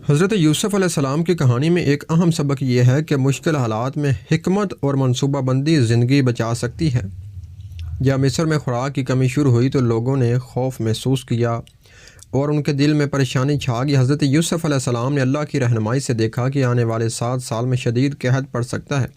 حضرت یوسف علیہ السلام کی کہانی میں ایک اہم سبق یہ ہے کہ مشکل حالات میں حکمت اور منصوبہ بندی زندگی بچا سکتی ہے۔ جب مصر میں خوراک کی کمی شروع ہوئی تو لوگوں نے خوف محسوس کیا اور ان کے دل میں پریشانی چھا گئی۔ حضرت یوسف علیہ السلام نے اللہ کی رہنمائی سے دیکھا کہ آنے والے 7 سال میں شدید قحط پڑ سکتا ہے۔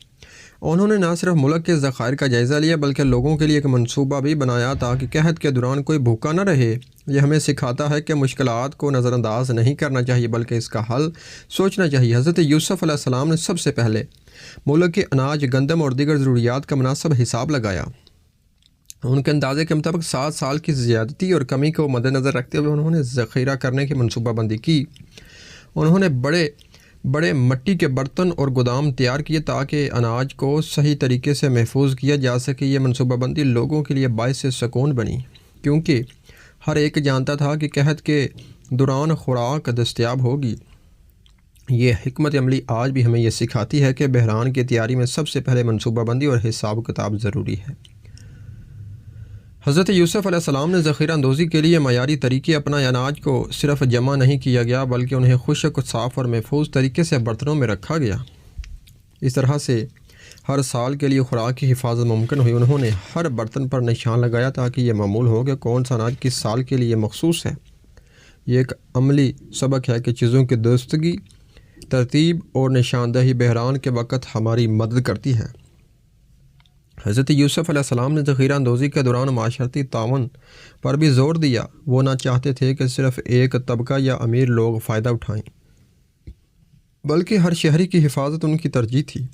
انہوں نے نہ صرف ملک کے ذخائر کا جائزہ لیا بلکہ لوگوں کے لیے ایک منصوبہ بھی بنایا تاکہ قحط کے دوران کوئی بھوکا نہ رہے۔ یہ ہمیں سکھاتا ہے کہ مشکلات کو نظر انداز نہیں کرنا چاہیے بلکہ اس کا حل سوچنا چاہیے۔ حضرت یوسف علیہ السلام نے سب سے پہلے ملک کے اناج، گندم اور دیگر ضروریات کا مناسب حساب لگایا۔ ان کے اندازے کے مطابق 7 سال کی زیادتی اور کمی کو مد نظر رکھتے ہوئے انہوں نے ذخیرہ کرنے کی منصوبہ بندی کی۔ انہوں نے بڑے مٹی کے برتن اور گودام تیار کیے تاکہ اناج کو صحیح طریقے سے محفوظ کیا جا سکے۔ یہ منصوبہ بندی لوگوں کے لیے باعث سکون بنی کیونکہ ہر ایک جانتا تھا کہ قحط کے دوران خوراک دستیاب ہوگی۔ یہ حکمت عملی آج بھی ہمیں یہ سکھاتی ہے کہ بحران کی تیاری میں سب سے پہلے منصوبہ بندی اور حساب کتاب ضروری ہے۔ حضرت یوسف علیہ السلام نے ذخیرہ اندوزی کے لیے معیاری طریقے اپنائے۔ اناج کو صرف جمع نہیں کیا گیا بلکہ انہیں خشک، صاف اور محفوظ طریقے سے برتنوں میں رکھا گیا۔ اس طرح سے ہر سال کے لیے خوراک کی حفاظت ممکن ہوئی۔ انہوں نے ہر برتن پر نشان لگایا تاکہ یہ معلوم ہو کہ کون سا اناج کس سال کے لیے مخصوص ہے۔ یہ ایک عملی سبق ہے کہ چیزوں کی درستگی، ترتیب اور نشاندہی بحران کے وقت ہماری مدد کرتی ہے۔ حضرت یوسف علیہ السلام نے ذخیرہ اندوزی کے دوران معاشرتی تعاون پر بھی زور دیا۔ وہ نہ چاہتے تھے کہ صرف ایک طبقہ یا امیر لوگ فائدہ اٹھائیں بلکہ ہر شہری کی حفاظت ان کی ترجیح تھی۔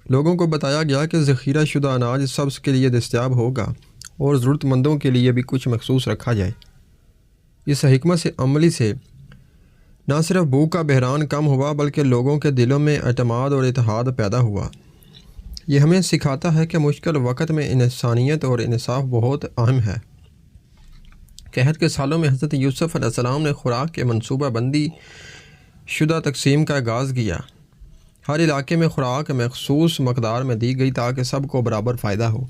لوگوں کو بتایا گیا کہ ذخیرہ شدہ اناج سب کے لیے دستیاب ہوگا اور ضرورت مندوں کے لیے بھی کچھ مخصوص رکھا جائے۔ اس حکمت سے عملی سے نہ صرف بھوک کا بحران کم ہوا بلکہ لوگوں کے دلوں میں اعتماد اور اتحاد پیدا ہوا۔ یہ ہمیں سکھاتا ہے کہ مشکل وقت میں انسانیت اور انصاف بہت اہم ہے۔ قحط کے سالوں میں حضرت یوسف علیہ السلام نے خوراک کے منصوبہ بندی شدہ تقسیم کا آغاز کیا۔ ہر علاقے میں خوراک مخصوص مقدار میں دی گئی تاکہ سب کو برابر فائدہ ہو۔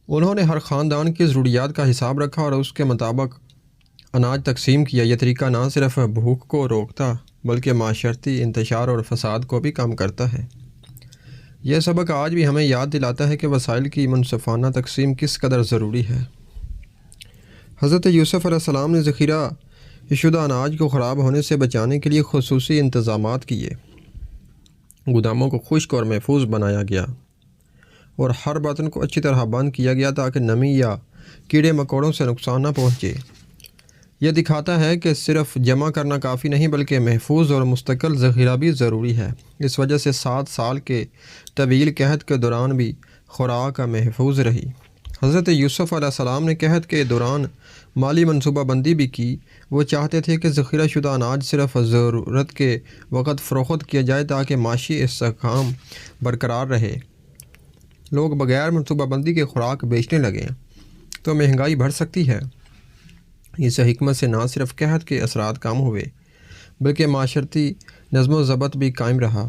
انہوں نے ہر خاندان کی ضروریات کا حساب رکھا اور اس کے مطابق اناج تقسیم کیا۔ یہ طریقہ نہ صرف بھوک کو روکتا بلکہ معاشرتی انتشار اور فساد کو بھی کم کرتا ہے۔ یہ سبق آج بھی ہمیں یاد دلاتا ہے کہ وسائل کی منصفانہ تقسیم کس قدر ضروری ہے۔ حضرت یوسف علیہ السلام نے ذخیرہ شدہ اناج کو خراب ہونے سے بچانے کے لیے خصوصی انتظامات کیے۔ گوداموں کو خشک اور محفوظ بنایا گیا اور ہر برتن کو اچھی طرح بند کیا گیا تاکہ نمی یا کیڑے مکوڑوں سے نقصان نہ پہنچے۔ یہ دکھاتا ہے کہ صرف جمع کرنا کافی نہیں بلکہ محفوظ اور مستقل ذخیرہ بھی ضروری ہے۔ اس وجہ سے 7 سال کے طویل قحط کے دوران بھی خوراک محفوظ رہی۔ حضرت یوسف علیہ السلام نے قحط کے دوران مالی منصوبہ بندی بھی کی۔ وہ چاہتے تھے کہ ذخیرہ شدہ اناج صرف ضرورت کے وقت فروخت کیا جائے تاکہ معاشی استحکام برقرار رہے۔ لوگ بغیر منصوبہ بندی کے خوراک بیچنے لگیں تو مہنگائی بڑھ سکتی ہے۔ اس حکمت سے نہ صرف قحط کے اثرات کم ہوئے بلکہ معاشرتی نظم و ضبط بھی قائم رہا۔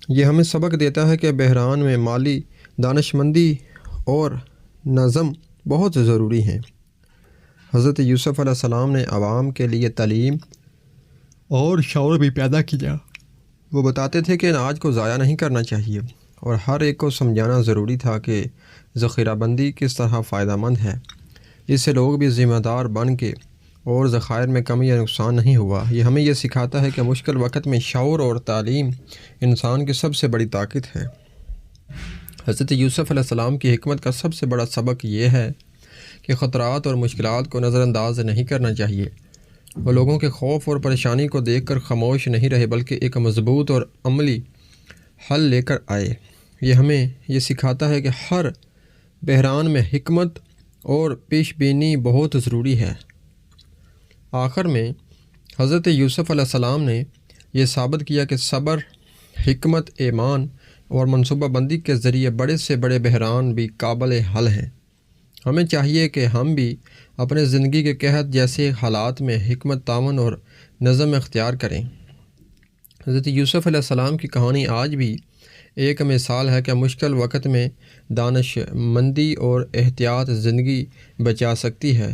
یہ ہمیں سبق دیتا ہے کہ بحران میں مالی دانش مندی اور نظم بہت ضروری ہیں۔ حضرت یوسف علیہ السلام نے عوام کے لیے تعلیم اور شعور بھی پیدا کیا۔ وہ بتاتے تھے کہ اناج کو ضائع نہیں کرنا چاہیے اور ہر ایک کو سمجھانا ضروری تھا کہ ذخیرہ بندی کس طرح فائدہ مند ہے۔ اس سے لوگ بھی ذمہ دار بن کے اور ذخائر میں کمی یا نقصان نہیں ہوا۔ یہ ہمیں یہ سکھاتا ہے کہ مشکل وقت میں شعور اور تعلیم انسان کی سب سے بڑی طاقت ہے۔ حضرت یوسف علیہ السلام کی حکمت کا سب سے بڑا سبق یہ ہے کہ خطرات اور مشکلات کو نظر انداز نہیں کرنا چاہیے۔ وہ لوگوں کے خوف اور پریشانی کو دیکھ کر خاموش نہیں رہے بلکہ ایک مضبوط اور عملی حل لے کر آئے۔ یہ ہمیں یہ سکھاتا ہے کہ ہر بحران میں حکمت اور پیش بینی بہت ضروری ہے۔ آخر میں حضرت یوسف علیہ السلام نے یہ ثابت کیا کہ صبر، حکمت، ایمان اور منصوبہ بندی کے ذریعے بڑے سے بڑے بحران بھی قابل حل ہیں۔ ہمیں چاہیے کہ ہم بھی اپنے زندگی کے قحط جیسے حالات میں حکمت، تعاون اور نظم اختیار کریں۔ حضرت یوسف علیہ السلام کی کہانی آج بھی ایک مثال ہے کہ مشکل وقت میں دانش مندی اور احتیاط زندگی بچا سکتی ہے۔